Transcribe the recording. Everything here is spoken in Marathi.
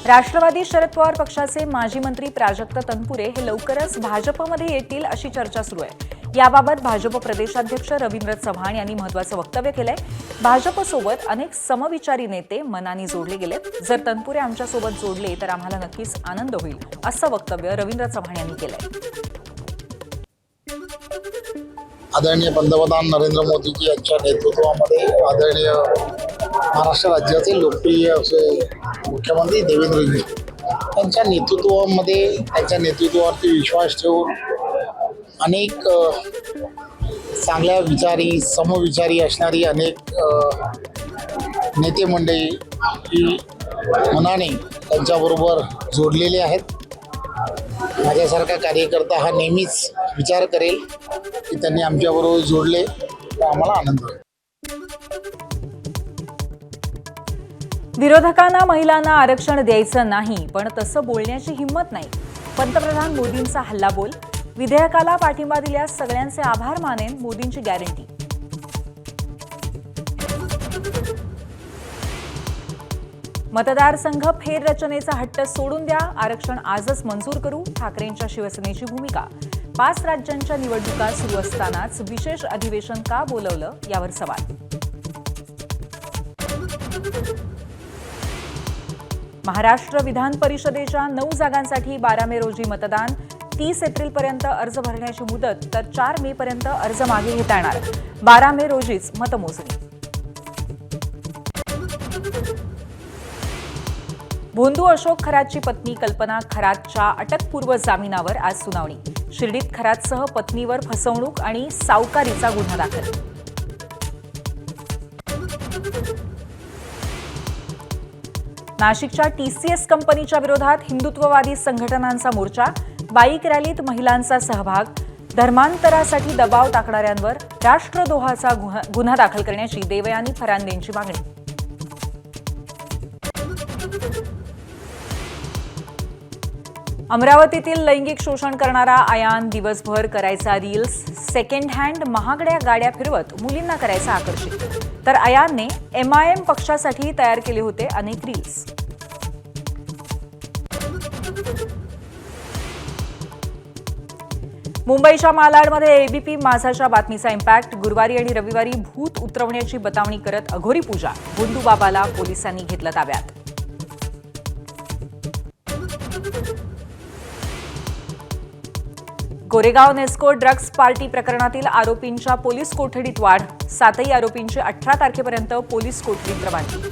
राष्ट्रवादी शरद पवार पक्षाचे माजी मंत्री प्राजक्त तनपुरे हे लवकरच भाजपमध्ये येतील अशी चर्चा सुरू आहे। याबाबत भाजप प्रदेशाध्यक्ष रवींद्र चव्हाण यांनी महत्त्वाचं वक्तव्य केलंय। भाजपसोबत अनेक समविचारी नेते मनाने जोडले गेलेत। जर तनपुरे आमच्यासोबत जोडले तर आम्हाला नक्कीच आनंद होईल, असं वक्तव्य रवींद्र चव्हाण यांनी केलंय। आदरणीय पंतप्रधान नरेंद्र मोदीजी यांच्या नेतृत्वामध्ये आदरणीय महाराष्ट्र राज्याचे लोकप्रिय असे मुख्यमंत्री देवेंद्रजी यांच्या नेतृत्वावरती विश्वास ठेवून अनेक चांगल्या विचारी समविचारी असणारी अनेक नेते मंडळी ही मनाने त्यांच्याबरोबर जोडलेले आहेत। माझ्यासारखा कार्यकर्ता हा नेहमीच विचार करेल की त्यांनी आमच्याबरोबर जोडले तर आम्हाला आनंद होईल। विरोधकांना महिलांना आरक्षण द्यायचं नाही, पण तसं बोलण्याची हिंमत नाही। पंतप्रधान मोदींचा हल्लाबोल। विधेयकाला पाठिंबा दिल्यास सगळ्यांचे आभार मानेन, मोदींची गॅरंटी। मतदारसंघ फेररचनेचा हट्ट सोडून द्या, आरक्षण आजच मंजूर करू, ठाकरेंच्या शिवसेनेची भूमिका। 5 राज्यांच्या निवडणुका सुरू असतानाच विशेष अधिवेशन का बोलवलं, यावर सवाल। महाराष्ट्र विधान परिषदेच्या 9 जागांसाठी 12 मे रोजी मतदान। 30 एप्रिलपर्यंत अर्ज भरण्याची मुदत, तर 4 मे पर्यंत अर्ज मागे घेता येणार। 12 मे रोजीच मतमोजणी। भोंदू अशोक खरातची पत्नी कल्पना खरातच्या अटकपूर्व जामिनावर आज सुनावणी। शिर्डीत खरातसह पत्नीवर फसवणूक आणि सावकारीचा गुन्हा दाखल। नाशिकच्या TCS कंपनीच्या विरोधात हिंदुत्ववादी संघटनांचा मोर्चा। बाईक रॅलीत महिलांचा सहभाग। धर्मांतरासाठी दबाव टाकणाऱ्यांवर राष्ट्रद्रोहाचा गुन्हा दाखल करण्याची देवयानी फरांदेंची मागणी। अमरावतीतील लैंगिक शोषण करणारा आयान दिवसभर करायचा रील्स। सेकंड हँड महागड्या गाड्या फिरवत मुलींना करायचा आकर्षित। तर आयानने MIM पक्षासाठी तयार केले होते अनेक रील्स। मुंबईच्या मालाडमध्ये ABP माझाच्या बातमीचा इम्पॅक्ट। गुरुवारी आणि रविवारी भूत उतरवण्याची बतावणी करत अघोरी पूजा। भोंदू बाबाला पोलिसांनी घेतलं ताब्यात। गोरेगाव नेस्को ड्रग्ज पार्टी प्रकरणातील आरोपींच्या पोलीस कोठडीत वाढ। 7 आरोपींची 18 तारखेपर्यंत पोलीस कोठडीत रवानगी।